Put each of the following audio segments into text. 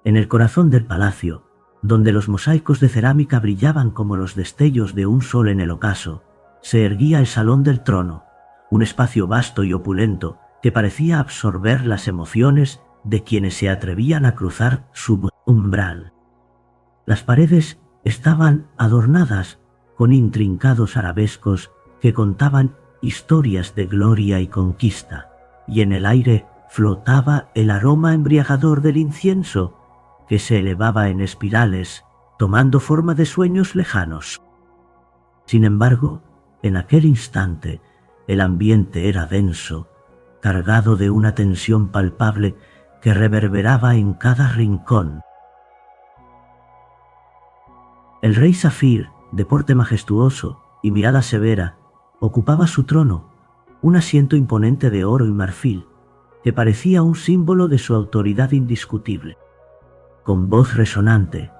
En el corazón del palacio, donde los mosaicos de cerámica brillaban como los destellos de un sol en el ocaso, se erguía el salón del trono, un espacio vasto y opulento que parecía absorber las emociones de quienes se atrevían a cruzar su umbral. Las paredes estaban adornadas con intrincados arabescos que contaban historias de gloria y conquista, y en el aire flotaba el aroma embriagador del incienso, que se elevaba en espirales, tomando forma de sueños lejanos. Sin embargo, en aquel instante, el ambiente era denso, cargado de una tensión palpable que reverberaba en cada rincón. El rey Zafir, de porte majestuoso y mirada severa, ocupaba su trono, un asiento imponente de oro y marfil, que parecía un símbolo de su autoridad indiscutible. Con voz resonante,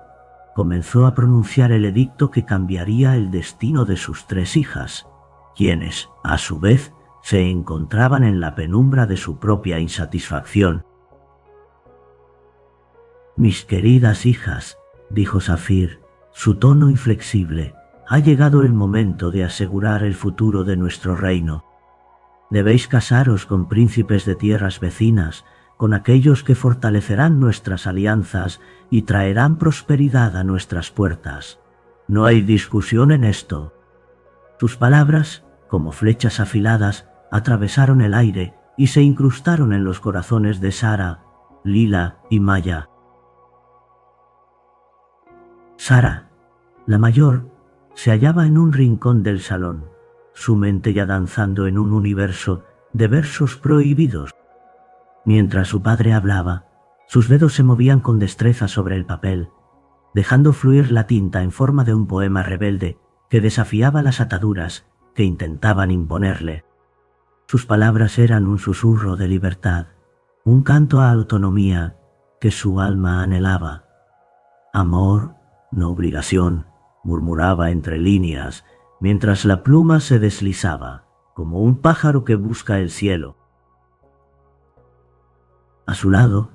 comenzó a pronunciar el edicto que cambiaría el destino de sus 3 hijas, quienes, a su vez, se encontraban en la penumbra de su propia insatisfacción. «Mis queridas hijas», dijo Zafir, su tono inflexible, «ha llegado el momento de asegurar el futuro de nuestro reino. Debéis casaros con príncipes de tierras vecinas, con aquellos que fortalecerán nuestras alianzas y traerán prosperidad a nuestras puertas. No hay discusión en esto». Sus palabras, como flechas afiladas, atravesaron el aire y se incrustaron en los corazones de Sara, Lila y Maya. Sara, la mayor, se hallaba en un rincón del salón, su mente ya danzando en un universo de versos prohibidos. Mientras su padre hablaba, sus dedos se movían con destreza sobre el papel, dejando fluir la tinta en forma de un poema rebelde que desafiaba las ataduras que intentaban imponerle. Sus palabras eran un susurro de libertad, un canto a autonomía que su alma anhelaba. «Amor, no obligación», murmuraba entre líneas, mientras la pluma se deslizaba, como un pájaro que busca el cielo. A su lado,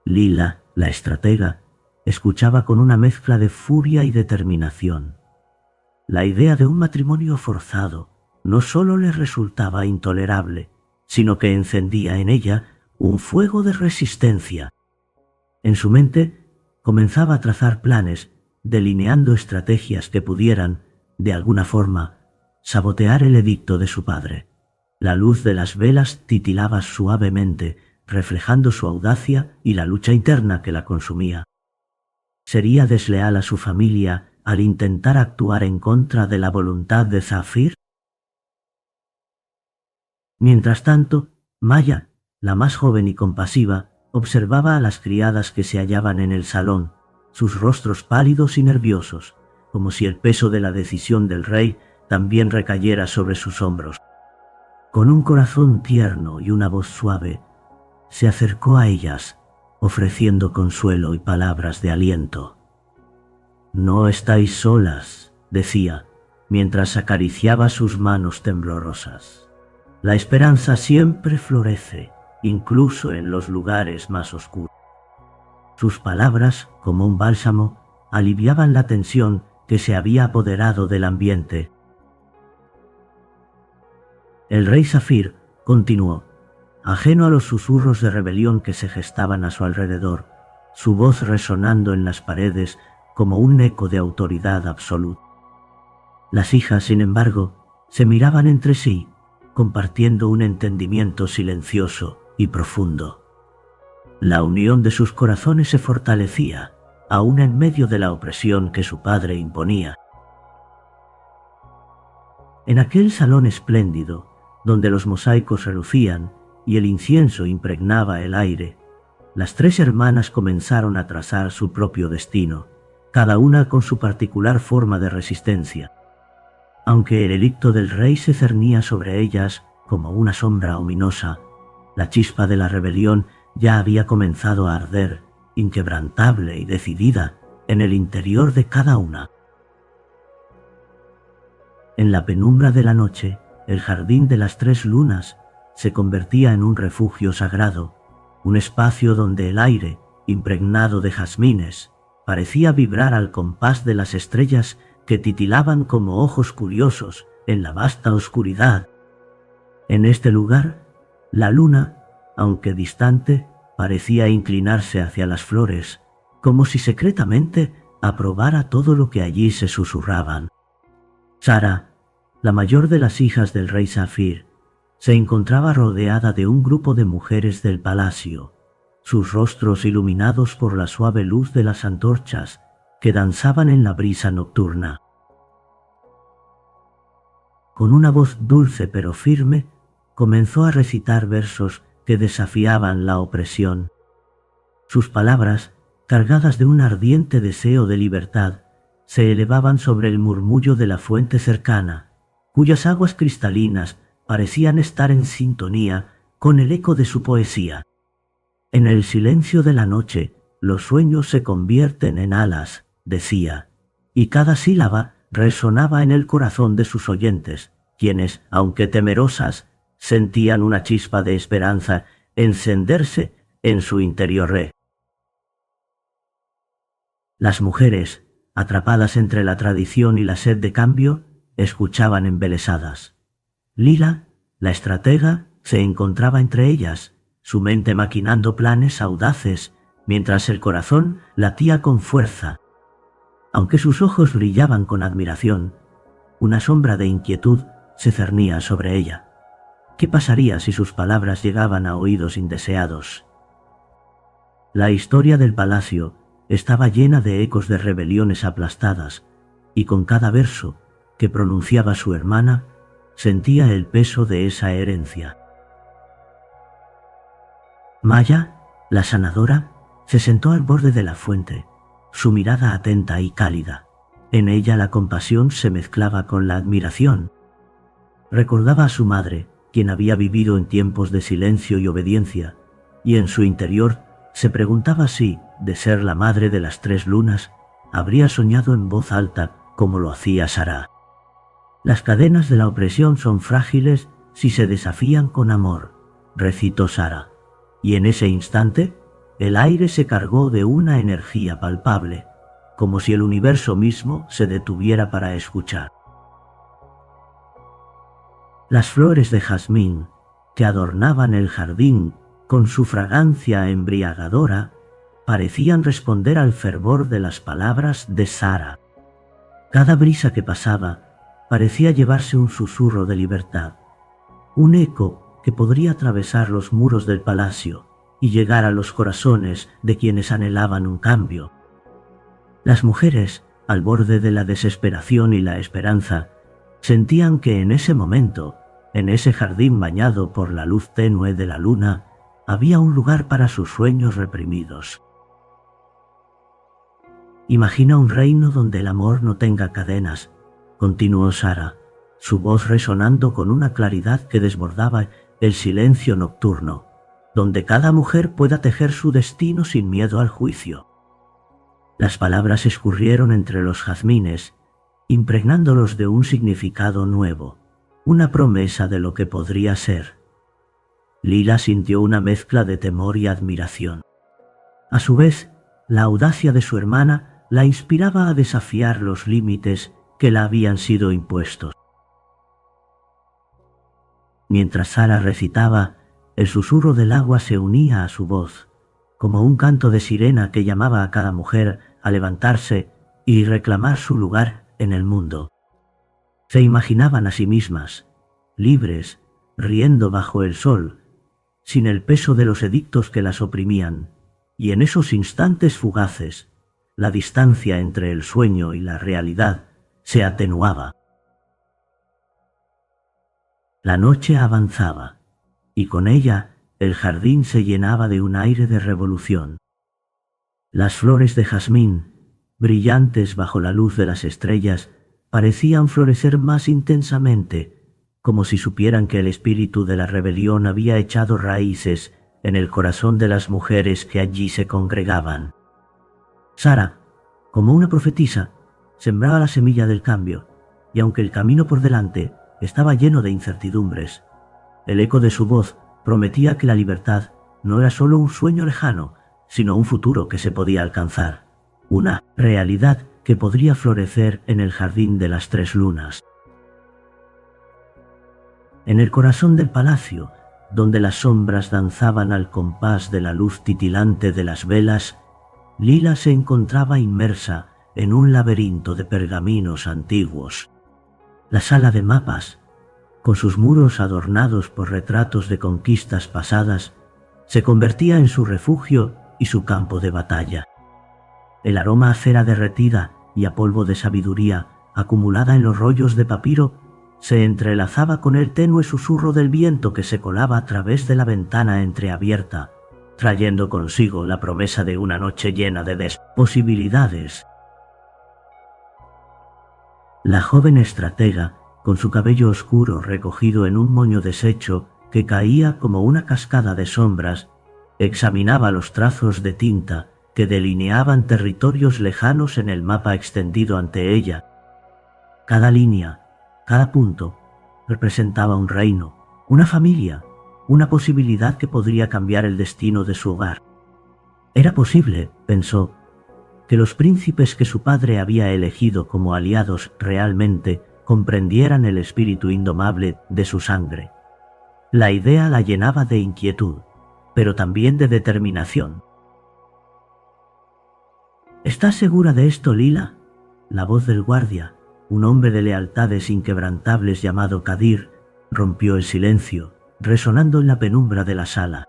Lila, la estratega, escuchaba con una mezcla de furia y determinación. La idea de un matrimonio forzado no solo le resultaba intolerable, sino que encendía en ella un fuego de resistencia. En su mente comenzaba a trazar planes, delineando estrategias que pudieran, de alguna forma, sabotear el edicto de su padre. La luz de las velas titilaba suavemente, reflejando su audacia y la lucha interna que la consumía. ¿Sería desleal a su familia al intentar actuar en contra de la voluntad de Zafir? Mientras tanto, Maya, la más joven y compasiva, observaba a las criadas que se hallaban en el salón, sus rostros pálidos y nerviosos, como si el peso de la decisión del rey también recayera sobre sus hombros. Con un corazón tierno y una voz suave, se acercó a ellas, ofreciendo consuelo y palabras de aliento. «No estáis solas», decía, mientras acariciaba sus manos temblorosas. «La esperanza siempre florece, incluso en los lugares más oscuros». Sus palabras, como un bálsamo, aliviaban la tensión que se había apoderado del ambiente. El rey Zafir continuó, ajeno a los susurros de rebelión que se gestaban a su alrededor, su voz resonando en las paredes como un eco de autoridad absoluta. Las hijas, sin embargo, se miraban entre sí, compartiendo un entendimiento silencioso y profundo. La unión de sus corazones se fortalecía, aún en medio de la opresión que su padre imponía. En aquel salón espléndido, donde los mosaicos relucían y el incienso impregnaba el aire, las 3 hermanas comenzaron a trazar su propio destino, cada una con su particular forma de resistencia. Aunque el edicto del rey se cernía sobre ellas como una sombra ominosa, la chispa de la rebelión ya había comenzado a arder, inquebrantable y decidida, en el interior de cada una. En la penumbra de la noche, el jardín de las 3 lunas se convertía en un refugio sagrado, un espacio donde el aire, impregnado de jazmines, parecía vibrar al compás de las estrellas que titilaban como ojos curiosos en la vasta oscuridad. En este lugar, la luna, aunque distante, parecía inclinarse hacia las flores, como si secretamente aprobara todo lo que allí se susurraban. Sara, la mayor de las hijas del rey Zafir, se encontraba rodeada de un grupo de mujeres del palacio, sus rostros iluminados por la suave luz de las antorchas que danzaban en la brisa nocturna. Con una voz dulce pero firme, comenzó a recitar versos que desafiaban la opresión. Sus palabras, cargadas de un ardiente deseo de libertad, se elevaban sobre el murmullo de la fuente cercana, cuyas aguas cristalinas parecían estar en sintonía con el eco de su poesía. En el silencio de la noche, los sueños se convierten en alas, decía, y cada sílaba resonaba en el corazón de sus oyentes, quienes, aunque temerosas, sentían una chispa de esperanza encenderse en su interior. Las mujeres, atrapadas entre la tradición y la sed de cambio, escuchaban embelesadas. Lila, la estratega, se encontraba entre ellas, su mente maquinando planes audaces, mientras el corazón latía con fuerza. Aunque sus ojos brillaban con admiración, una sombra de inquietud se cernía sobre ella. ¿Qué pasaría si sus palabras llegaban a oídos indeseados? La historia del palacio estaba llena de ecos de rebeliones aplastadas, y con cada verso que pronunciaba su hermana, sentía el peso de esa herencia. Maya, la sanadora, se sentó al borde de la fuente, su mirada atenta y cálida. En ella la compasión se mezclaba con la admiración. Recordaba a su madre, quien había vivido en tiempos de silencio y obediencia, y en su interior se preguntaba si, de ser la madre de las 3 lunas, habría soñado en voz alta como lo hacía Sara. Las cadenas de la opresión son frágiles si se desafían con amor, recitó Sara, y en ese instante el aire se cargó de una energía palpable, como si el universo mismo se detuviera para escuchar. Las flores de jazmín que adornaban el jardín con su fragancia embriagadora parecían responder al fervor de las palabras de Sara. Cada brisa que pasaba parecía llevarse un susurro de libertad, un eco que podría atravesar los muros del palacio y llegar a los corazones de quienes anhelaban un cambio. Las mujeres, al borde de la desesperación y la esperanza, sentían que en ese momento, en ese jardín bañado por la luz tenue de la luna, había un lugar para sus sueños reprimidos. Imagina un reino donde el amor no tenga cadenas, continuó Sara, su voz resonando con una claridad que desbordaba el silencio nocturno, donde cada mujer pueda tejer su destino sin miedo al juicio. Las palabras escurrieron entre los jazmines, impregnándolos de un significado nuevo, una promesa de lo que podría ser. Lila sintió una mezcla de temor y admiración. A su vez, la audacia de su hermana la inspiraba a desafiar los límites que le habían sido impuestos. Mientras Sara recitaba, el susurro del agua se unía a su voz, como un canto de sirena que llamaba a cada mujer a levantarse y reclamar su lugar en el mundo. Se imaginaban a sí mismas, libres, riendo bajo el sol, sin el peso de los edictos que las oprimían, y en esos instantes fugaces, la distancia entre el sueño y la realidad se atenuaba. La noche avanzaba, y con ella el jardín se llenaba de un aire de revolución. Las flores de jazmín, brillantes bajo la luz de las estrellas, parecían florecer más intensamente, como si supieran que el espíritu de la rebelión había echado raíces en el corazón de las mujeres que allí se congregaban. Sara, como una profetisa, sembraba la semilla del cambio, y aunque el camino por delante estaba lleno de incertidumbres, el eco de su voz prometía que la libertad no era solo un sueño lejano, sino un futuro que se podía alcanzar, una realidad que podría florecer en el jardín de las 3 lunas. En el corazón del palacio, donde las sombras danzaban al compás de la luz titilante de las velas, Lila se encontraba inmersa en un laberinto de pergaminos antiguos. La sala de mapas, con sus muros adornados por retratos de conquistas pasadas, se convertía en su refugio y su campo de batalla. El aroma a cera derretida y a polvo de sabiduría acumulada en los rollos de papiro se entrelazaba con el tenue susurro del viento que se colaba a través de la ventana entreabierta, trayendo consigo la promesa de una noche llena de posibilidades. La joven estratega, con su cabello oscuro recogido en un moño deshecho que caía como una cascada de sombras, examinaba los trazos de tinta que delineaban territorios lejanos en el mapa extendido ante ella. Cada línea, cada punto, representaba un reino, una familia, una posibilidad que podría cambiar el destino de su hogar. Era posible, pensó, que los príncipes que su padre había elegido como aliados realmente comprendieran el espíritu indomable de su sangre. La idea la llenaba de inquietud, pero también de determinación. ¿Estás segura de esto, Lila? La voz del guardia, un hombre de lealtades inquebrantables llamado Kadir, rompió el silencio, resonando en la penumbra de la sala.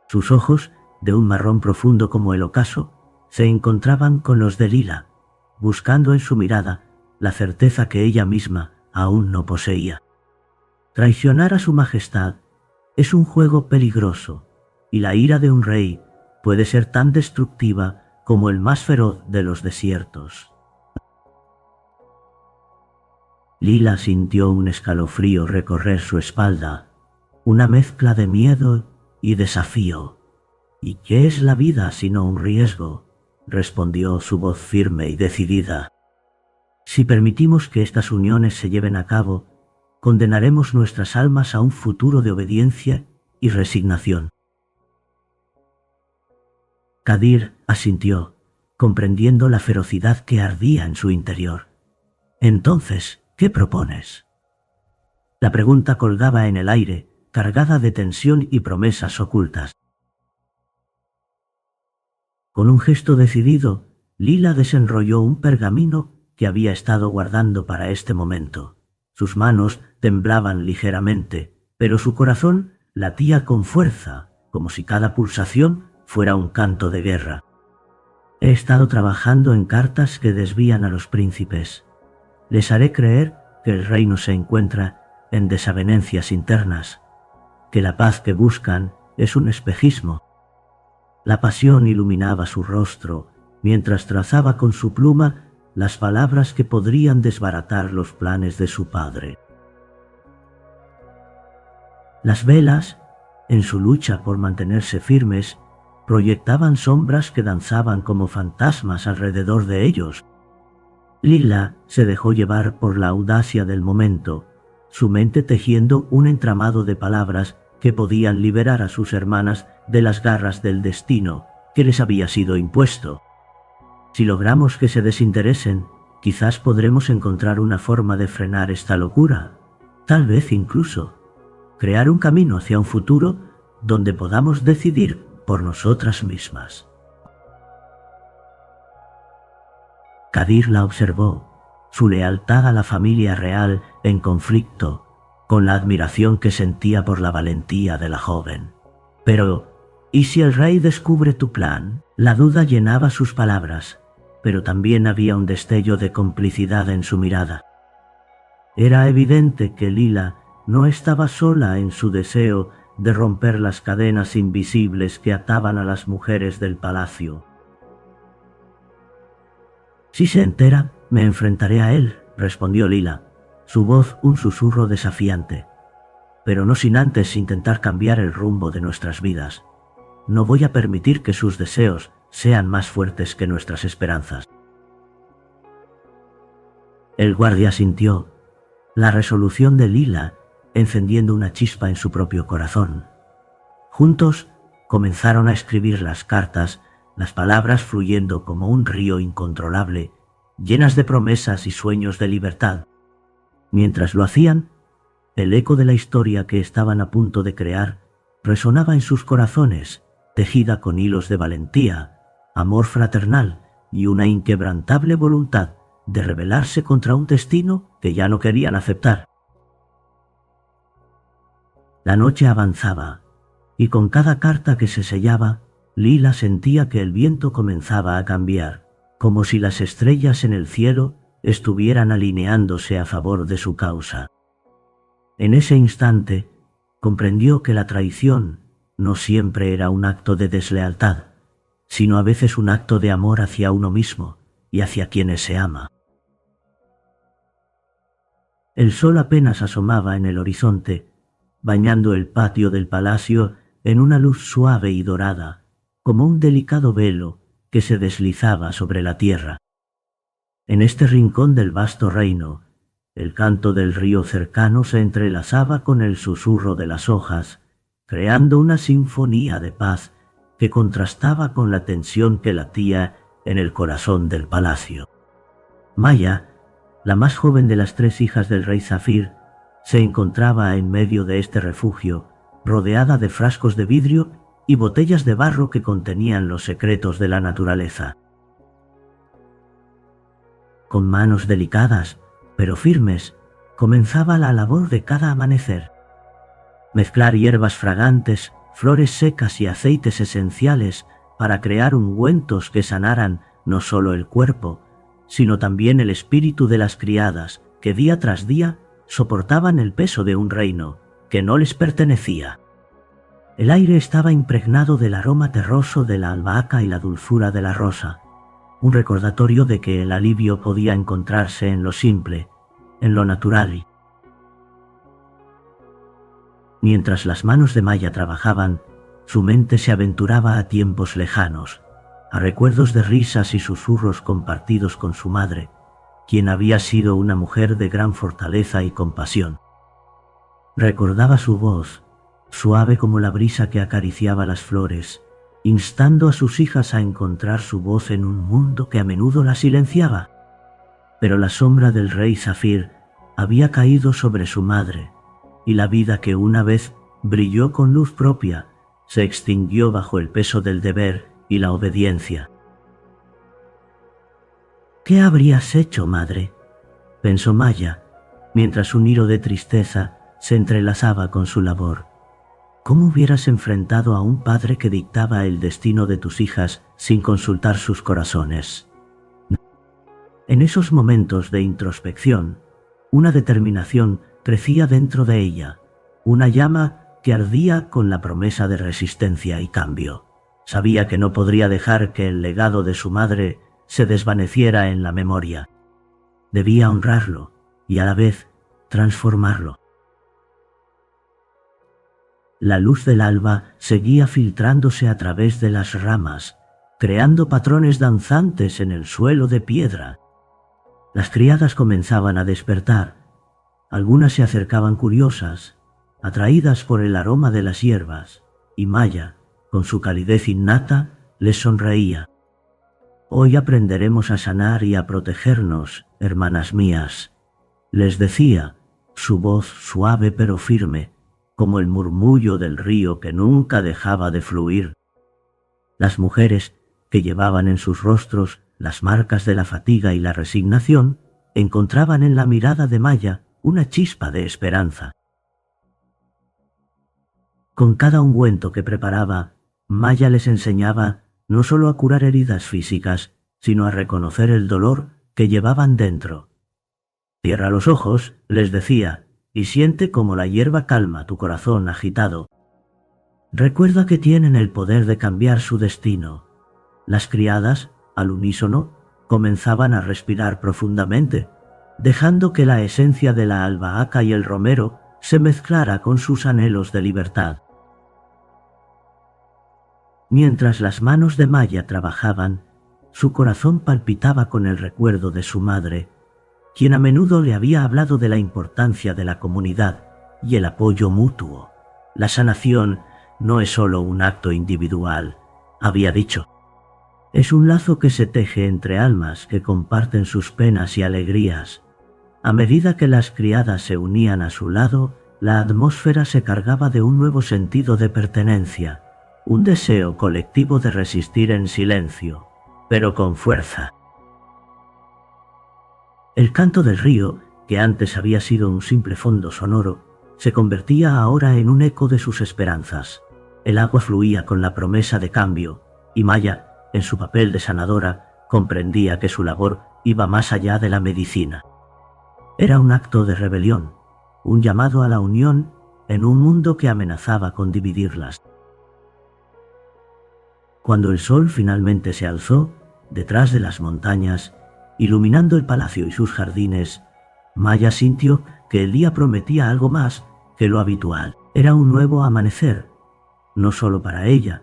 Sus ojos, de un marrón profundo como el ocaso, se encontraban con los de Lila, buscando en su mirada la certeza que ella misma aún no poseía. Traicionar a su majestad es un juego peligroso, y la ira de un rey puede ser tan destructiva como el más feroz de los desiertos. Lila sintió un escalofrío recorrer su espalda, una mezcla de miedo y desafío. ¿Y qué es la vida sino un riesgo?, respondió su voz firme y decidida. Si permitimos que estas uniones se lleven a cabo, condenaremos nuestras almas a un futuro de obediencia y resignación. Kadir asintió, comprendiendo la ferocidad que ardía en su interior. Entonces, ¿qué propones? La pregunta colgaba en el aire, cargada de tensión y promesas ocultas. Con un gesto decidido, Lila desenrolló un pergamino que había estado guardando para este momento. Sus manos temblaban ligeramente, pero su corazón latía con fuerza, como si cada pulsación fuera un canto de guerra. He estado trabajando en cartas que desvían a los príncipes. Les haré creer que el reino se encuentra en desavenencias internas, que la paz que buscan es un espejismo. La pasión iluminaba su rostro mientras trazaba con su pluma las palabras que podrían desbaratar los planes de su padre. Las velas, en su lucha por mantenerse firmes, proyectaban sombras que danzaban como fantasmas alrededor de ellos. Lila se dejó llevar por la audacia del momento, su mente tejiendo un entramado de palabras que podían liberar a sus hermanas de las garras del destino que les había sido impuesto. Si logramos que se desinteresen, quizás podremos encontrar una forma de frenar esta locura, tal vez incluso crear un camino hacia un futuro donde podamos decidir por nosotras mismas. Kadir la observó, su lealtad a la familia real en conflicto con la admiración que sentía por la valentía de la joven. Pero, ¿y si el rey descubre tu plan? La duda llenaba sus palabras, pero también había un destello de complicidad en su mirada. Era evidente que Lila no estaba sola en su deseo de romper las cadenas invisibles que ataban a las mujeres del palacio. Si se entera, me enfrentaré a él, respondió Lila, su voz un susurro desafiante. Pero no sin antes intentar cambiar el rumbo de nuestras vidas. No voy a permitir que sus deseos sean más fuertes que nuestras esperanzas. El guardia sintió la resolución de Lila encendiendo una chispa en su propio corazón. Juntos comenzaron a escribir las cartas, las palabras fluyendo como un río incontrolable, llenas de promesas y sueños de libertad. Mientras lo hacían, el eco de la historia que estaban a punto de crear resonaba en sus corazones, tejida con hilos de valentía, amor fraternal y una inquebrantable voluntad de rebelarse contra un destino que ya no querían aceptar. La noche avanzaba, y con cada carta que se sellaba, Lila sentía que el viento comenzaba a cambiar, como si las estrellas en el cielo estuvieran alineándose a favor de su causa. En ese instante, comprendió que la traición no siempre era un acto de deslealtad, sino a veces un acto de amor hacia uno mismo y hacia quienes se ama. El sol apenas asomaba en el horizonte, bañando el patio del palacio en una luz suave y dorada, como un delicado velo que se deslizaba sobre la tierra. En este rincón del vasto reino, el canto del río cercano se entrelazaba con el susurro de las hojas, creando una sinfonía de paz que contrastaba con la tensión que latía en el corazón del palacio. Maya, la más joven de las 3 hijas del rey Zafir, se encontraba en medio de este refugio, rodeada de frascos de vidrio y botellas de barro que contenían los secretos de la naturaleza. Con manos delicadas, pero firmes, comenzaba la labor de cada amanecer. Mezclar hierbas fragantes, flores secas y aceites esenciales para crear ungüentos que sanaran no solo el cuerpo, sino también el espíritu de las criadas que día tras día soportaban el peso de un reino que no les pertenecía. El aire estaba impregnado del aroma terroso de la albahaca y la dulzura de la rosa, un recordatorio de que el alivio podía encontrarse en lo simple, en lo natural. Mientras las manos de Maya trabajaban, su mente se aventuraba a tiempos lejanos, a recuerdos de risas y susurros compartidos con su madre, quien había sido una mujer de gran fortaleza y compasión. Recordaba su voz, suave como la brisa que acariciaba las flores, instando a sus hijas a encontrar su voz en un mundo que a menudo la silenciaba. Pero la sombra del rey Zafir había caído sobre su madre, y la vida que una vez brilló con luz propia se extinguió bajo el peso del deber y la obediencia. «¿Qué habrías hecho, madre?», pensó Maya, mientras un hilo de tristeza se entrelazaba con su labor. «¿Cómo hubieras enfrentado a un padre que dictaba el destino de tus hijas sin consultar sus corazones?». En esos momentos de introspección, una determinación crecía dentro de ella, una llama que ardía con la promesa de resistencia y cambio. Sabía que no podría dejar que el legado de su madre se desvaneciera en la memoria. Debía honrarlo y a la vez transformarlo. La luz del alba seguía filtrándose a través de las ramas, creando patrones danzantes en el suelo de piedra. Las criadas comenzaban a despertar. Algunas se acercaban curiosas, atraídas por el aroma de las hierbas, y Maya, con su calidez innata, les sonreía. «Hoy aprenderemos a sanar y a protegernos, hermanas mías», les decía, su voz suave pero firme, como el murmullo del río que nunca dejaba de fluir. Las mujeres, que llevaban en sus rostros las marcas de la fatiga y la resignación, encontraban en la mirada de Maya una chispa de esperanza. Con cada ungüento que preparaba, Maya les enseñaba no solo a curar heridas físicas, sino a reconocer el dolor que llevaban dentro. «Cierra los ojos», les decía, «y siente cómo la hierba calma tu corazón agitado. Recuerda que tienen el poder de cambiar su destino». Las criadas, al unísono, comenzaban a respirar profundamente, dejando que la esencia de la albahaca y el romero se mezclara con sus anhelos de libertad. Mientras las manos de Maya trabajaban, su corazón palpitaba con el recuerdo de su madre, quien a menudo le había hablado de la importancia de la comunidad y el apoyo mutuo, la sanación no es solo un acto individual, había dicho. Es un lazo que se teje entre almas que comparten sus penas y alegrías. A medida que las criadas se unían a su lado, la atmósfera se cargaba de un nuevo sentido de pertenencia, un deseo colectivo de resistir en silencio, pero con fuerza. El canto del río, que antes había sido un simple fondo sonoro, se convertía ahora en un eco de sus esperanzas. El agua fluía con la promesa de cambio, y Maya, en su papel de sanadora, comprendía que su labor iba más allá de la medicina. Era un acto de rebelión, un llamado a la unión en un mundo que amenazaba con dividirlas. Cuando el sol finalmente se alzó, detrás de las montañas, iluminando el palacio y sus jardines, Maya sintió que el día prometía algo más que lo habitual. Era un nuevo amanecer, no solo para ella,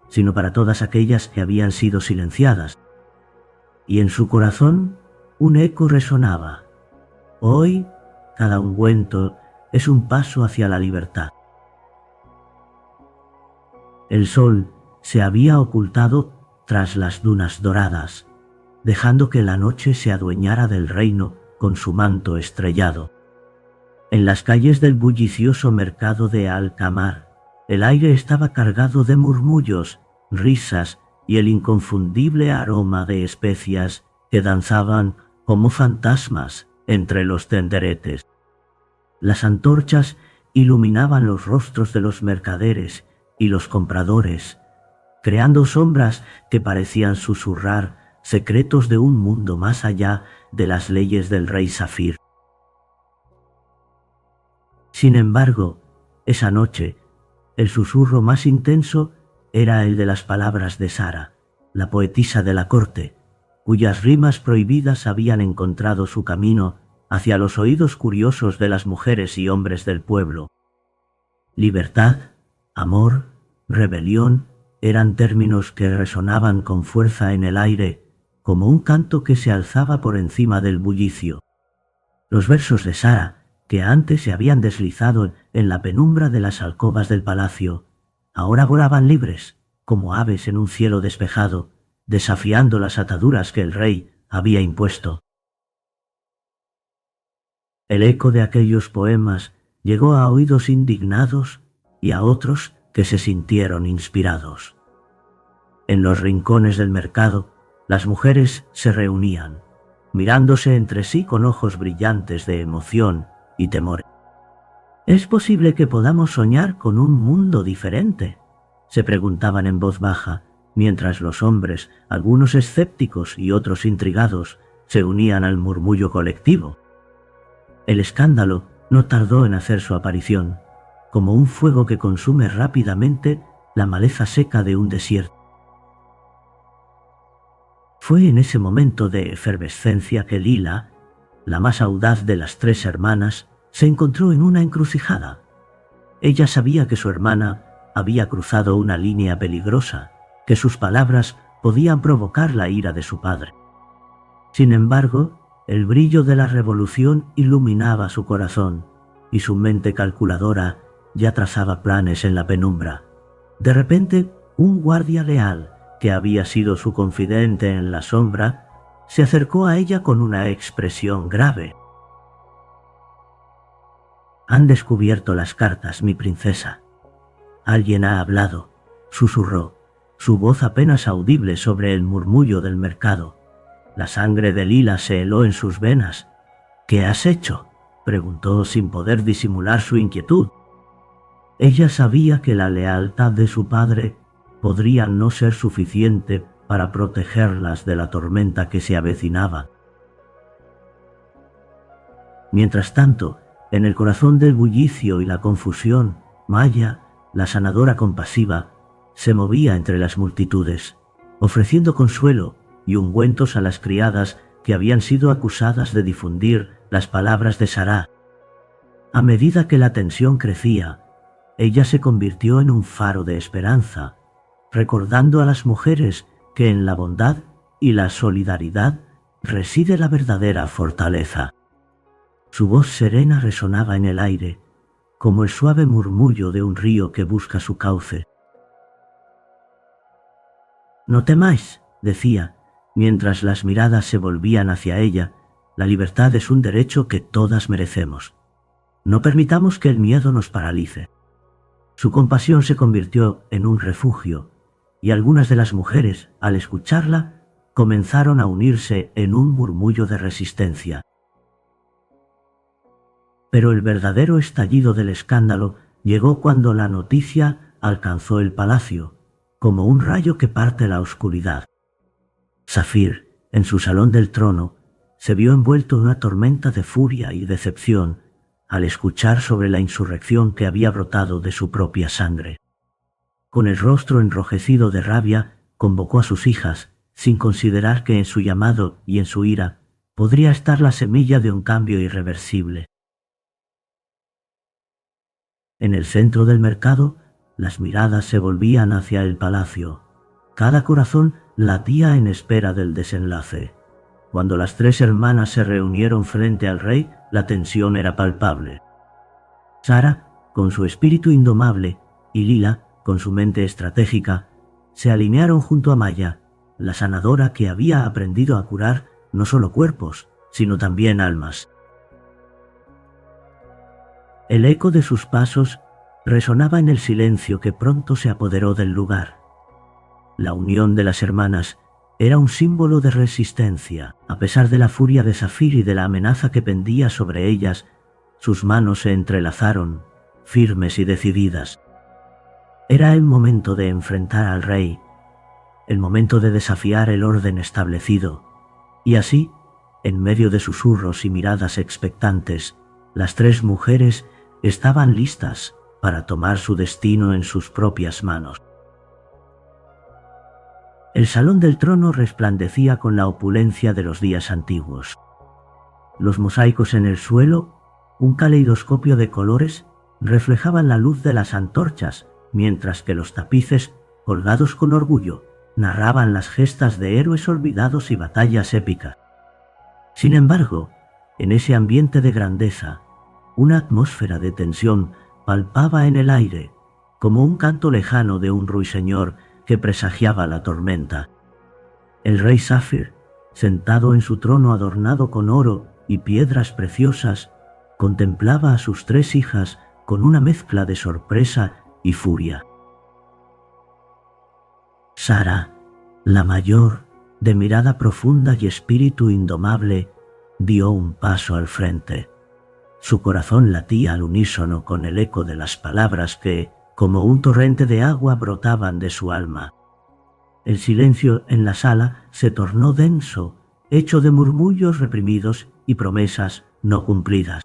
sino para todas aquellas que habían sido silenciadas. Y en su corazón un eco resonaba. Hoy, cada ungüento es un paso hacia la libertad. El sol se había ocultado tras las dunas doradas, dejando que la noche se adueñara del reino con su manto estrellado. En las calles del bullicioso mercado de Alcamar, el aire estaba cargado de murmullos, risas y el inconfundible aroma de especias que danzaban como fantasmas entre los tenderetes. Las antorchas iluminaban los rostros de los mercaderes y los compradores, creando sombras que parecían susurrar secretos de un mundo más allá de las leyes del rey Zafir. Sin embargo, esa noche, el susurro más intenso era el de las palabras de Sara, la poetisa de la corte, cuyas rimas prohibidas habían encontrado su camino hacia los oídos curiosos de las mujeres y hombres del pueblo. Libertad, amor, rebelión eran términos que resonaban con fuerza en el aire, como un canto que se alzaba por encima del bullicio. Los versos de Sara, que antes se habían deslizado en la penumbra de las alcobas del palacio, ahora volaban libres, como aves en un cielo despejado, desafiando las ataduras que el rey había impuesto. El eco de aquellos poemas llegó a oídos indignados y a otros que se sintieron inspirados. En los rincones del mercado, las mujeres se reunían, mirándose entre sí con ojos brillantes de emoción y temor. ¿Es posible que podamos soñar con un mundo diferente?, se preguntaban en voz baja, mientras los hombres, algunos escépticos y otros intrigados, se unían al murmullo colectivo. El escándalo no tardó en hacer su aparición, como un fuego que consume rápidamente la maleza seca de un desierto. Fue en ese momento de efervescencia que Lila, la más audaz de las tres hermanas, se encontró en una encrucijada. Ella sabía que su hermana había cruzado una línea peligrosa, que sus palabras podían provocar la ira de su padre. Sin embargo, el brillo de la revolución iluminaba su corazón, y su mente calculadora ya trazaba planes en la penumbra. De repente, un guardia leal, que había sido su confidente en la sombra, se acercó a ella con una expresión grave. «Han descubierto las cartas, mi princesa. Alguien ha hablado», susurró, su voz apenas audible sobre el murmullo del mercado. La sangre de Lila se heló en sus venas. «¿Qué has hecho?», preguntó sin poder disimular su inquietud. Ella sabía que la lealtad de su padre podría no ser suficiente para protegerlas de la tormenta que se avecinaba. Mientras tanto, en el corazón del bullicio y la confusión, Maya, la sanadora compasiva, se movía entre las multitudes, ofreciendo consuelo y ungüentos a las criadas que habían sido acusadas de difundir las palabras de Sara. A medida que la tensión crecía, ella se convirtió en un faro de esperanza, recordando a las mujeres que en la bondad y la solidaridad reside la verdadera fortaleza. Su voz serena resonaba en el aire, como el suave murmullo de un río que busca su cauce. «No temáis», decía, mientras las miradas se volvían hacia ella, «la libertad es un derecho que todas merecemos. No permitamos que el miedo nos paralice». Su compasión se convirtió en un refugio, y algunas de las mujeres, al escucharla, comenzaron a unirse en un murmullo de resistencia. Pero el verdadero estallido del escándalo llegó cuando la noticia alcanzó el palacio, como un rayo que parte la oscuridad. Safir, en su salón del trono, se vio envuelto en una tormenta de furia y decepción al escuchar sobre la insurrección que había brotado de su propia sangre. Con el rostro enrojecido de rabia, convocó a sus hijas, sin considerar que en su llamado y en su ira podría estar la semilla de un cambio irreversible. En el centro del mercado, las miradas se volvían hacia el palacio. Cada corazón latía en espera del desenlace. Cuando las tres hermanas se reunieron frente al rey, la tensión era palpable. Sara, con su espíritu indomable, y Lila, con su mente estratégica, se alinearon junto a Maya, la sanadora que había aprendido a curar no solo cuerpos, sino también almas. El eco de sus pasos resonaba en el silencio que pronto se apoderó del lugar. La unión de las hermanas era un símbolo de resistencia. A pesar de la furia de Safir y de la amenaza que pendía sobre ellas, sus manos se entrelazaron, firmes y decididas. Era el momento de enfrentar al rey, el momento de desafiar el orden establecido, y así, en medio de susurros y miradas expectantes, las tres mujeres estaban listas para tomar su destino en sus propias manos. El salón del trono resplandecía con la opulencia de los días antiguos. Los mosaicos en el suelo, un caleidoscopio de colores, reflejaban la luz de las antorchas, mientras que los tapices, colgados con orgullo, narraban las gestas de héroes olvidados y batallas épicas. Sin embargo, en ese ambiente de grandeza, una atmósfera de tensión palpaba en el aire, como un canto lejano de un ruiseñor que presagiaba la tormenta. El rey Safir, sentado en su trono adornado con oro y piedras preciosas, contemplaba a sus tres hijas con una mezcla de sorpresa y furia. Sara, la mayor, de mirada profunda y espíritu indomable, dio un paso al frente. Su corazón latía al unísono con el eco de las palabras que, como un torrente de agua, brotaban de su alma. El silencio en la sala se tornó denso, hecho de murmullos reprimidos y promesas no cumplidas.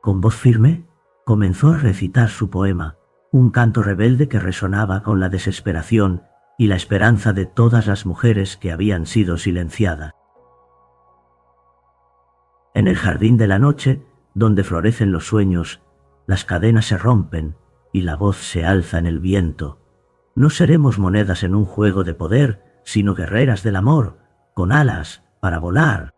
Con voz firme, comenzó a recitar su poema, un canto rebelde que resonaba con la desesperación y la esperanza de todas las mujeres que habían sido silenciadas. En el jardín de la noche, donde florecen los sueños, las cadenas se rompen y la voz se alza en el viento. No seremos monedas en un juego de poder, sino guerreras del amor, con alas para volar.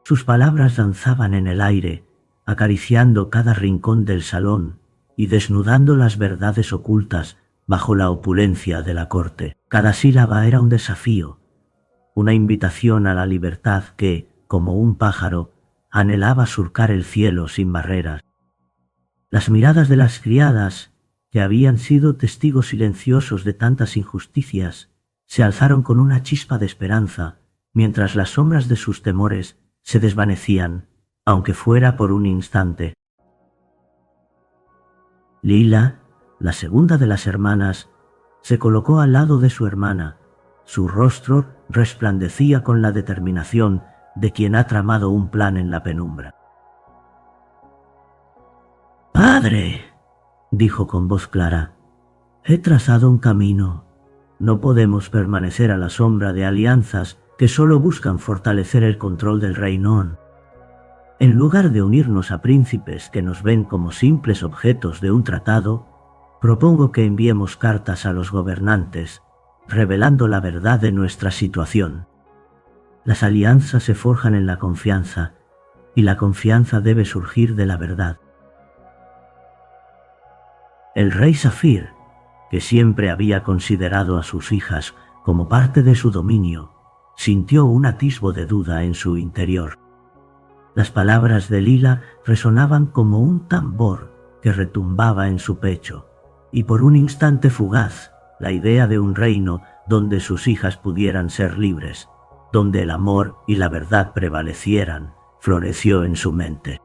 Sus palabras danzaban en el aire, acariciando cada rincón del salón y desnudando las verdades ocultas bajo la opulencia de la corte. Cada sílaba era un desafío, una invitación a la libertad que, como un pájaro, anhelaba surcar el cielo sin barreras. Las miradas de las criadas, que habían sido testigos silenciosos de tantas injusticias, se alzaron con una chispa de esperanza, mientras las sombras de sus temores se desvanecían, aunque fuera por un instante. Lila, la segunda de las hermanas, se colocó al lado de su hermana. Su rostro resplandecía con la determinación de quien ha tramado un plan en la penumbra. «Padre», dijo con voz clara, «he trazado un camino. No podemos permanecer a la sombra de alianzas que solo buscan fortalecer el control del reino. En lugar de unirnos a príncipes que nos ven como simples objetos de un tratado, propongo que enviemos cartas a los gobernantes, revelando la verdad de nuestra situación. Las alianzas se forjan en la confianza, y la confianza debe surgir de la verdad. El rey Zafir, que siempre había considerado a sus hijas como parte de su dominio, sintió un atisbo de duda en su interior. Las palabras de Lila resonaban como un tambor que retumbaba en su pecho, y por un instante fugaz, la idea de un reino donde sus hijas pudieran ser libres, donde el amor y la verdad prevalecieran, floreció en su mente.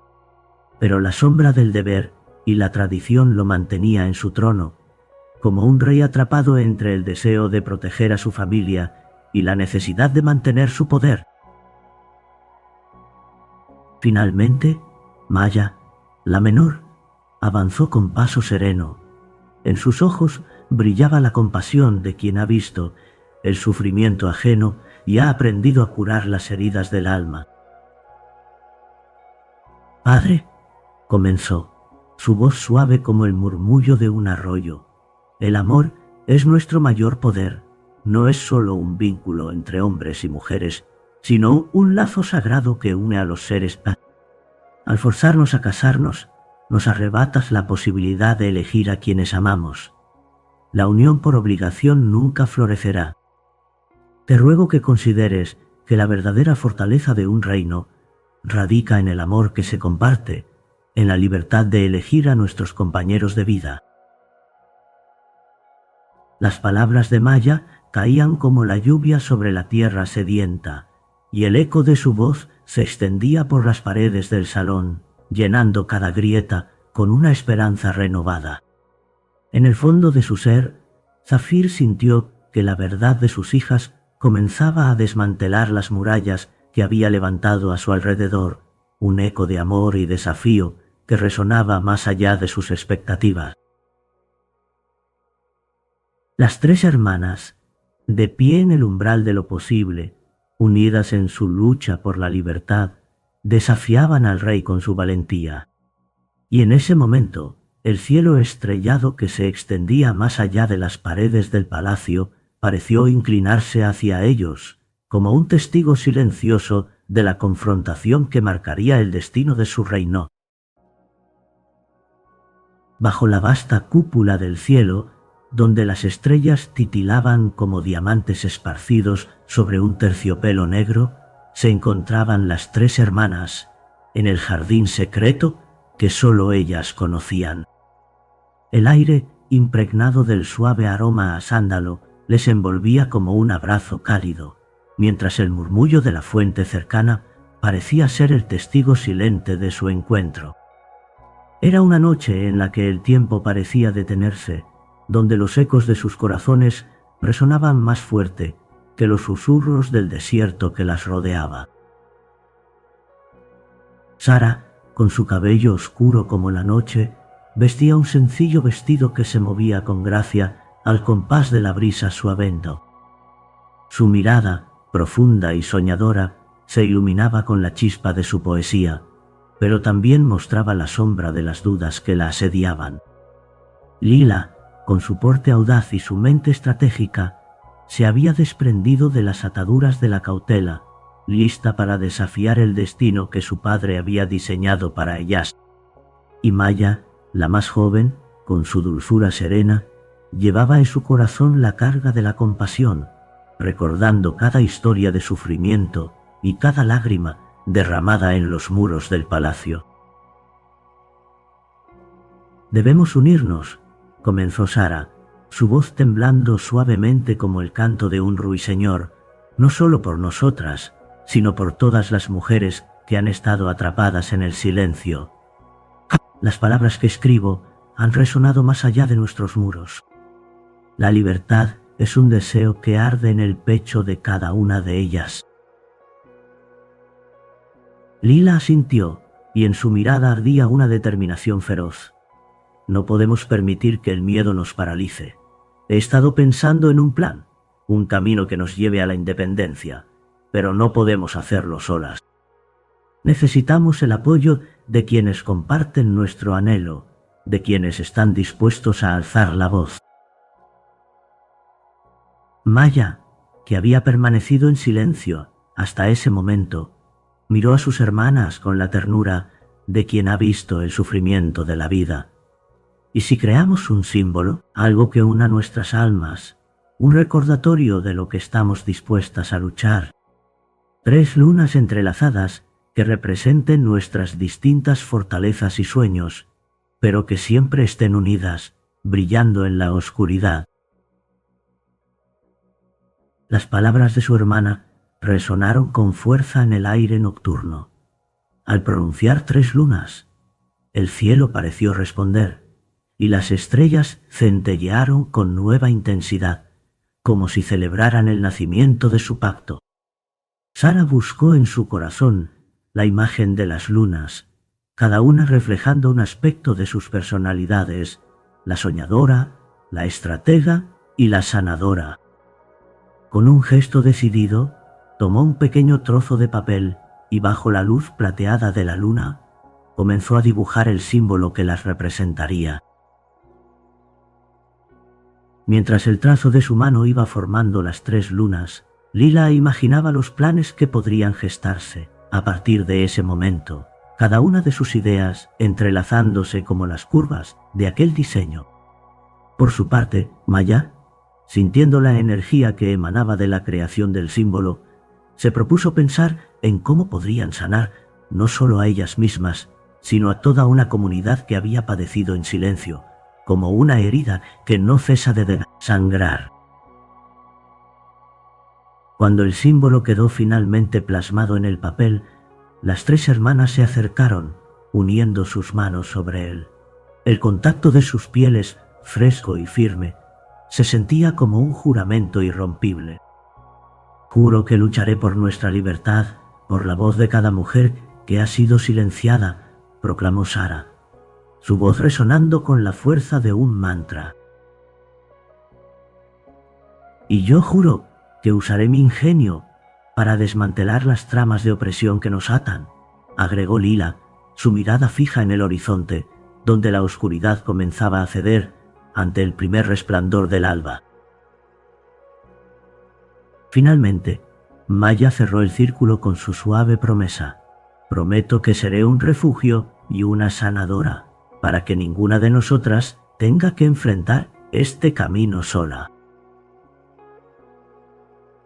Pero la sombra del deber y la tradición lo mantenía en su trono, como un rey atrapado entre el deseo de proteger a su familia y la necesidad de mantener su poder. Finalmente, Maya, la menor, avanzó con paso sereno. En sus ojos brillaba la compasión de quien ha visto el sufrimiento ajeno y ha aprendido a curar las heridas del alma. «Padre», comenzó, su voz suave como el murmullo de un arroyo, «el amor es nuestro mayor poder. No es solo un vínculo entre hombres y mujeres, sino un lazo sagrado que une a los seres. Al forzarnos a casarnos, nos arrebatas la posibilidad de elegir a quienes amamos. La unión por obligación nunca florecerá. Te ruego que consideres que la verdadera fortaleza de un reino radica en el amor que se comparte, en la libertad de elegir a nuestros compañeros de vida». Las palabras de Maya caían como la lluvia sobre la tierra sedienta, y el eco de su voz se extendía por las paredes del salón, llenando cada grieta con una esperanza renovada. En el fondo de su ser, Zafir sintió que la verdad de sus hijas comenzaba a desmantelar las murallas que había levantado a su alrededor, un eco de amor y desafío que resonaba más allá de sus expectativas. Las tres hermanas, de pie en el umbral de lo posible, unidas en su lucha por la libertad, desafiaban al rey con su valentía. Y en ese momento, el cielo estrellado que se extendía más allá de las paredes del palacio pareció inclinarse hacia ellos, como un testigo silencioso de la confrontación que marcaría el destino de su reino. Bajo la vasta cúpula del cielo, donde las estrellas titilaban como diamantes esparcidos sobre un terciopelo negro, se encontraban las tres hermanas en el jardín secreto que sólo ellas conocían. El aire, impregnado del suave aroma a sándalo, les envolvía como un abrazo cálido, mientras el murmullo de la fuente cercana parecía ser el testigo silente de su encuentro. Era una noche en la que el tiempo parecía detenerse, donde los ecos de sus corazones resonaban más fuerte que los susurros del desierto que las rodeaba. Sara, con su cabello oscuro como la noche, vestía un sencillo vestido que se movía con gracia al compás de la brisa suavendo. Su mirada, profunda y soñadora, se iluminaba con la chispa de su poesía, pero también mostraba la sombra de las dudas que la asediaban. Lila, con su porte audaz y su mente estratégica, se había desprendido de las ataduras de la cautela, lista para desafiar el destino que su padre había diseñado para ellas. Y Maya, la más joven, con su dulzura serena, llevaba en su corazón la carga de la compasión, recordando cada historia de sufrimiento y cada lágrima derramada en los muros del palacio. «Debemos unirnos», comenzó Sara, su voz temblando suavemente como el canto de un ruiseñor, no solo por nosotras, sino por todas las mujeres que han estado atrapadas en el silencio. Las palabras que escribo han resonado más allá de nuestros muros. La libertad es un deseo que arde en el pecho de cada una de ellas. Lila asintió, y en su mirada ardía una determinación feroz. No podemos permitir que el miedo nos paralice. He estado pensando en un plan, un camino que nos lleve a la independencia, pero no podemos hacerlo solas. Necesitamos el apoyo de quienes comparten nuestro anhelo, de quienes están dispuestos a alzar la voz. Maya, que había permanecido en silencio hasta ese momento, Miró a sus hermanas con la ternura de quien ha visto el sufrimiento de la vida. ¿Y si creamos un símbolo, algo que una nuestras almas, un recordatorio de lo que estamos dispuestas a luchar? 3 lunas entrelazadas que representen nuestras distintas fortalezas y sueños, pero que siempre estén unidas, brillando en la oscuridad. Las palabras de su hermana resonaron con fuerza en el aire nocturno. Al pronunciar 3 lunas, el cielo pareció responder, y las estrellas centellearon con nueva intensidad, como si celebraran el nacimiento de su pacto. Sara buscó en su corazón la imagen de las lunas, cada una reflejando un aspecto de sus personalidades, la soñadora, la estratega y la sanadora. Con un gesto decidido, tomó un pequeño trozo de papel y bajo la luz plateada de la luna, comenzó a dibujar el símbolo que las representaría. Mientras el trazo de su mano iba formando las 3 lunas, Lila imaginaba los planes que podrían gestarse a partir de ese momento, cada una de sus ideas entrelazándose como las curvas de aquel diseño. Por su parte, Maya, sintiendo la energía que emanaba de la creación del símbolo, se propuso pensar en cómo podrían sanar no solo a ellas mismas, sino a toda una comunidad que había padecido en silencio, como una herida que no cesa de sangrar. Cuando el símbolo quedó finalmente plasmado en el papel, las 3 hermanas se acercaron, uniendo sus manos sobre él. El contacto de sus pieles, fresco y firme, se sentía como un juramento irrompible. Juro que lucharé por nuestra libertad, por la voz de cada mujer que ha sido silenciada, proclamó Sara, su voz resonando con la fuerza de un mantra. Y yo juro que usaré mi ingenio para desmantelar las tramas de opresión que nos atan, agregó Lila, su mirada fija en el horizonte, donde la oscuridad comenzaba a ceder ante el primer resplandor del alba. Finalmente, Maya cerró el círculo con su suave promesa. Prometo que seré un refugio y una sanadora, para que ninguna de nosotras tenga que enfrentar este camino sola.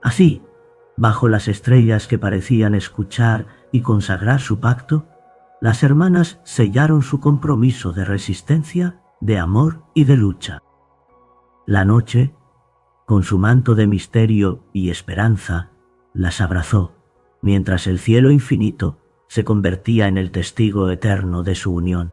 Así, bajo las estrellas que parecían escuchar y consagrar su pacto, las hermanas sellaron su compromiso de resistencia, de amor y de lucha. La noche, con su manto de misterio y esperanza, las abrazó, mientras el cielo infinito se convertía en el testigo eterno de su unión.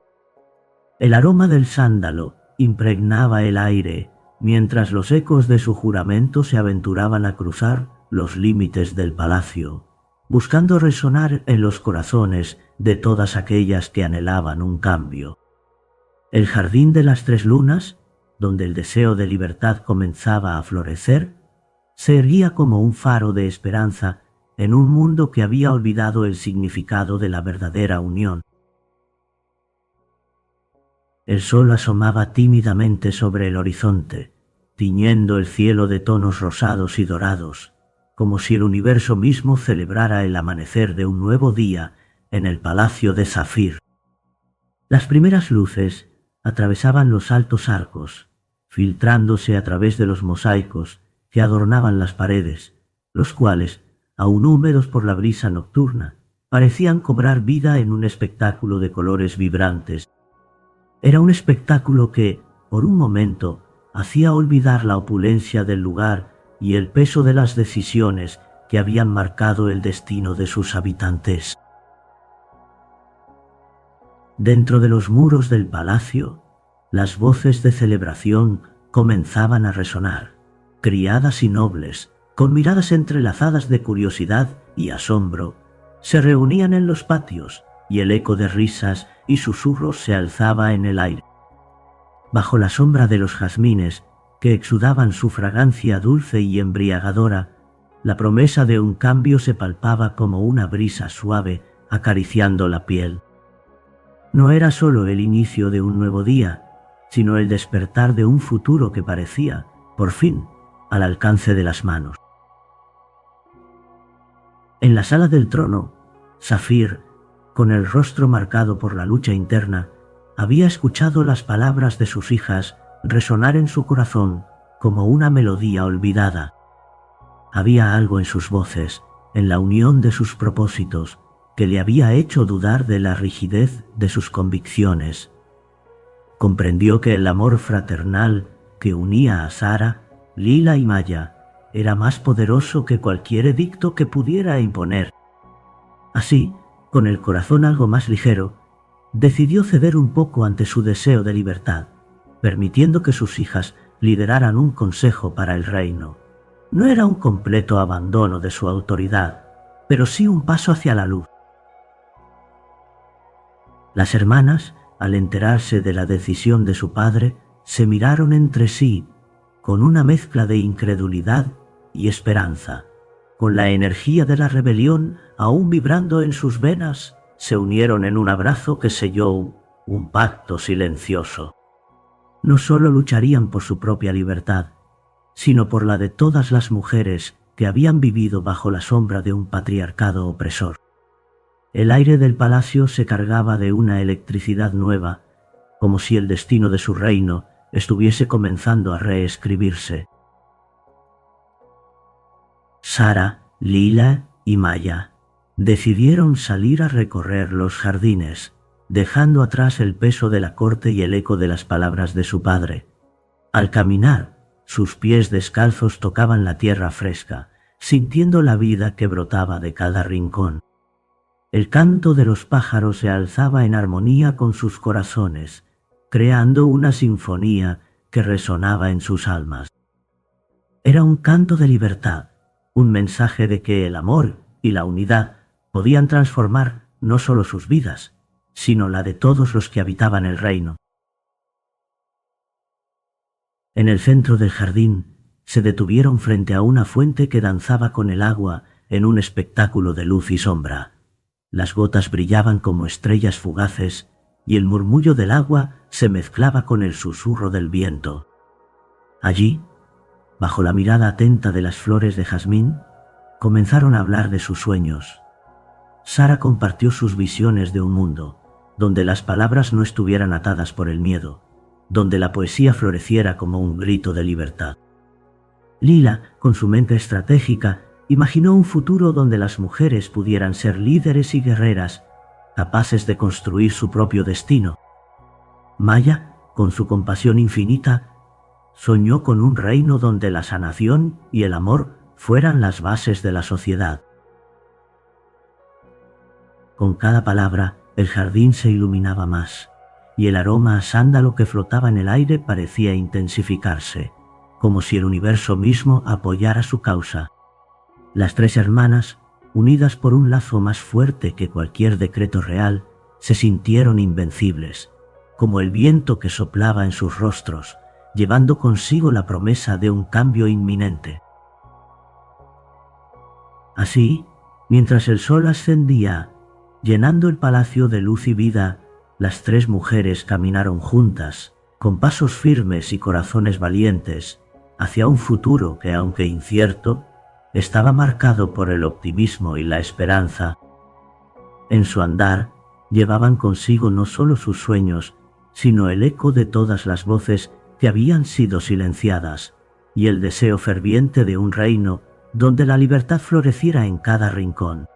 El aroma del sándalo impregnaba el aire, mientras los ecos de su juramento se aventuraban a cruzar los límites del palacio, buscando resonar en los corazones de todas aquellas que anhelaban un cambio. El jardín de las 3 lunas, donde el deseo de libertad comenzaba a florecer, se erguía como un faro de esperanza en un mundo que había olvidado el significado de la verdadera unión. El sol asomaba tímidamente sobre el horizonte, tiñendo el cielo de tonos rosados y dorados, como si el universo mismo celebrara el amanecer de un nuevo día en el palacio de Zafir. Las primeras luces atravesaban los altos arcos, filtrándose a través de los mosaicos que adornaban las paredes, los cuales, aún húmedos por la brisa nocturna, parecían cobrar vida en un espectáculo de colores vibrantes. Era un espectáculo que, por un momento, hacía olvidar la opulencia del lugar y el peso de las decisiones que habían marcado el destino de sus habitantes. Dentro de los muros del palacio, las voces de celebración comenzaban a resonar, criadas y nobles, con miradas entrelazadas de curiosidad y asombro, se reunían en los patios y el eco de risas y susurros se alzaba en el aire. Bajo la sombra de los jazmines, que exudaban su fragancia dulce y embriagadora, la promesa de un cambio se palpaba como una brisa suave acariciando la piel. No era solo el inicio de un nuevo día, sino el despertar de un futuro que parecía, por fin, al alcance de las manos. En la sala del trono, Safir, con el rostro marcado por la lucha interna, había escuchado las palabras de sus hijas resonar en su corazón como una melodía olvidada. Había algo en sus voces, en la unión de sus propósitos, que le había hecho dudar de la rigidez de sus convicciones. Comprendió que el amor fraternal que unía a Sara, Lila y Maya era más poderoso que cualquier edicto que pudiera imponer. Así, con el corazón algo más ligero, decidió ceder un poco ante su deseo de libertad, permitiendo que sus hijas lideraran un consejo para el reino. No era un completo abandono de su autoridad, pero sí un paso hacia la luz. Las hermanas, al enterarse de la decisión de su padre, se miraron entre sí con una mezcla de incredulidad y esperanza. Con la energía de la rebelión aún vibrando en sus venas, se unieron en un abrazo que selló un pacto silencioso. No solo lucharían por su propia libertad, sino por la de todas las mujeres que habían vivido bajo la sombra de un patriarcado opresor. El aire del palacio se cargaba de una electricidad nueva, como si el destino de su reino estuviese comenzando a reescribirse. Sara, Lila y Maya decidieron salir a recorrer los jardines, dejando atrás el peso de la corte y el eco de las palabras de su padre. Al caminar, sus pies descalzos tocaban la tierra fresca, sintiendo la vida que brotaba de cada rincón. El canto de los pájaros se alzaba en armonía con sus corazones, creando una sinfonía que resonaba en sus almas. Era un canto de libertad, un mensaje de que el amor y la unidad podían transformar no solo sus vidas, sino la de todos los que habitaban el reino. En el centro del jardín se detuvieron frente a una fuente que danzaba con el agua en un espectáculo de luz y sombra. Las gotas brillaban como estrellas fugaces y el murmullo del agua se mezclaba con el susurro del viento. Allí, bajo la mirada atenta de las flores de jazmín, comenzaron a hablar de sus sueños. Sara compartió sus visiones de un mundo donde las palabras no estuvieran atadas por el miedo, donde la poesía floreciera como un grito de libertad. Lila, con su mente estratégica, imaginó un futuro donde las mujeres pudieran ser líderes y guerreras, capaces de construir su propio destino. Maya, con su compasión infinita, soñó con un reino donde la sanación y el amor fueran las bases de la sociedad. Con cada palabra, el jardín se iluminaba más, y el aroma a sándalo que flotaba en el aire parecía intensificarse, como si el universo mismo apoyara su causa. Las tres hermanas, unidas por un lazo más fuerte que cualquier decreto real, se sintieron invencibles, como el viento que soplaba en sus rostros, llevando consigo la promesa de un cambio inminente. Así, mientras el sol ascendía, llenando el palacio de luz y vida, las tres mujeres caminaron juntas, con pasos firmes y corazones valientes, hacia un futuro que, aunque incierto, estaba marcado por el optimismo y la esperanza. En su andar, llevaban consigo no solo sus sueños, sino el eco de todas las voces que habían sido silenciadas, y el deseo ferviente de un reino donde la libertad floreciera en cada rincón.